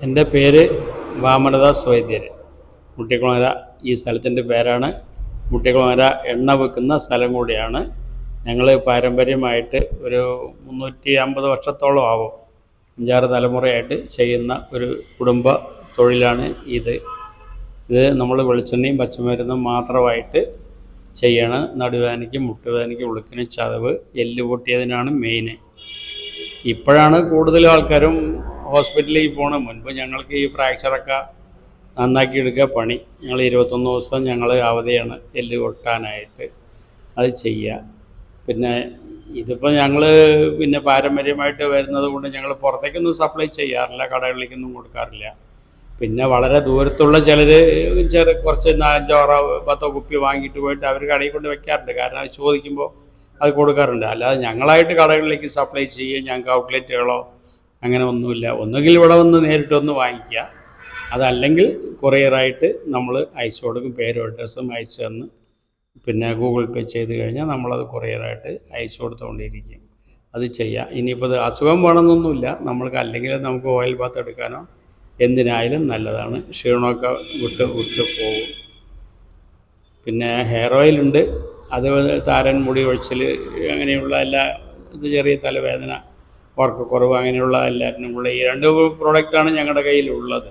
എൻ്റെ പേര് വാമനദാസ് വൈദ്യർ. മുട്ടിക്കുളങ്ങര ഈ സ്ഥലത്തിൻ്റെ പേരാണ്. മുട്ടിക്കുളങ്ങര എണ്ണ വെക്കുന്ന സ്ഥലം കൂടിയാണ്. ഞങ്ങൾ പാരമ്പര്യമായിട്ട് ഒരു 350 വർഷത്തോളം ആവും, 5-6 തലമുറയായിട്ട് ചെയ്യുന്ന ഒരു കുടുംബ തൊഴിലാണ് ഇത്. നമ്മൾ വെളിച്ചെണ്ണയും പച്ചമരുന്നും മാത്രമായിട്ട് ചെയ്യണം. നടുവേദനയ്ക്ക്, മുട്ടുവേദനയ്ക്ക്, ഉളുക്കിന്, ചതവ്, എല്ല് പൊട്ടിയതിനാണ് മെയിൻ. ഇപ്പോഴാണ് കൂടുതലും ആൾക്കാരും ഹോസ്പിറ്റലിലേക്ക് പോകണം. മുൻപ് ഞങ്ങൾക്ക് ഈ ഫ്രാക്ചറൊക്കെ നന്നാക്കി എടുക്കുക പണി. ഞങ്ങൾ 21 ദിവസം ഞങ്ങൾ അവധിയാണ് എല്ല് കൊട്ടാനായിട്ട്. അത് ചെയ്യുക. പിന്നെ ഇതിപ്പോൾ ഞങ്ങൾ പാരമ്പര്യമായിട്ട് വരുന്നത് കൊണ്ട് ഞങ്ങൾ പുറത്തേക്കൊന്നും സപ്ലൈ ചെയ്യാറില്ല, കടകളിലേക്കൊന്നും കൊടുക്കാറില്ല. പിന്നെ വളരെ ദൂരത്തുള്ള ചിലർ കുറച്ച് 5-6-10 കുപ്പി വാങ്ങിയിട്ട് പോയിട്ട് അവർ കടയിൽ കൊണ്ട് വെക്കാറുണ്ട്. കാരണം അത് ചോദിക്കുമ്പോൾ അത് കൊടുക്കാറുണ്ട്. അല്ലാതെ ഞങ്ങളായിട്ട് കടകളിലേക്ക് സപ്ലൈ ചെയ്യുക, ഞങ്ങൾക്ക് ഔട്ട്ലെറ്റുകളോ അങ്ങനെ ഒന്നുമില്ല. ഒന്നുകിൽ ഇവിടെ വന്ന് നേരിട്ടൊന്ന് വാങ്ങിക്കുക, അതല്ലെങ്കിൽ കൊറിയറായിട്ട് നമ്മൾ അയച്ചു കൊടുക്കും. പേരും അഡ്രസ്സും അയച്ചു തന്ന് പിന്നെ ഗൂഗിൾ പേ ചെയ്ത് കഴിഞ്ഞാൽ നമ്മളത് കൊറിയറായിട്ട് അയച്ചു കൊടുത്തുകൊണ്ടിരിക്കും. അത് ചെയ്യാം. ഇനിയിപ്പോൾ അത് അസുഖം വേണമെന്നൊന്നുമില്ല. നമ്മൾക്ക് അല്ലെങ്കിൽ നമുക്ക് ഓയിൽ ബാത്ത് എടുക്കാനോ എന്തിനായാലും നല്ലതാണ്. ക്ഷീണമൊക്കെ വിട്ട് പോകും. പിന്നെ ഹെയർ ഓയിലുണ്ട്. അത് താരൻ, മുടി ഒഴിച്ചിൽ, അങ്ങനെയുള്ള എല്ലാ ചെറിയ തലവേദന, ഉറക്കക്കുറവ്, അങ്ങനെയുള്ള എല്ലാറ്റിനും കൂടെ ഈ 2 പ്രോഡക്റ്റാണ് ഞങ്ങളുടെ കയ്യിലുള്ളത്.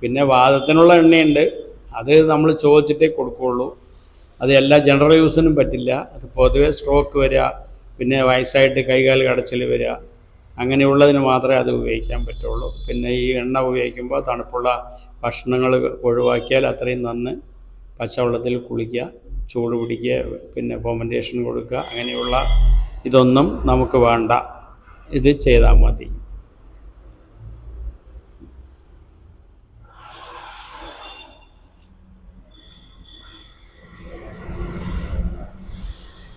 പിന്നെ വാദത്തിനുള്ള എണ്ണയുണ്ട്. അത് നമ്മൾ ചോദിച്ചിട്ടേ കൊടുക്കുകയുള്ളൂ. അത് എല്ലാ ജനറൽ യൂസിനും പറ്റില്ല. അത് പൊതുവെ സ്ട്രോക്ക് വരിക, പിന്നെ വയസ്സായിട്ട് കൈകാൽ കടച്ചിൽ വരിക, അങ്ങനെയുള്ളതിന് മാത്രമേ അത് ഉപയോഗിക്കാൻ പറ്റുള്ളൂ. പിന്നെ ഈ എണ്ണ ഉപയോഗിക്കുമ്പോൾ തണുപ്പുള്ള ഭക്ഷണങ്ങൾ ഒഴിവാക്കിയാൽ അത്രയും നന്ന്. പച്ചവെള്ളത്തിൽ കുളിക്കുക, ചൂട് പിടിക്കുക, പിന്നെ ഫെർമെൻറ്റേഷൻ കൊടുക്കുക, അങ്ങനെയുള്ള ഇതൊന്നും നമുക്ക് വേണ്ട. ഇത് ചെയ്താൽ മതി.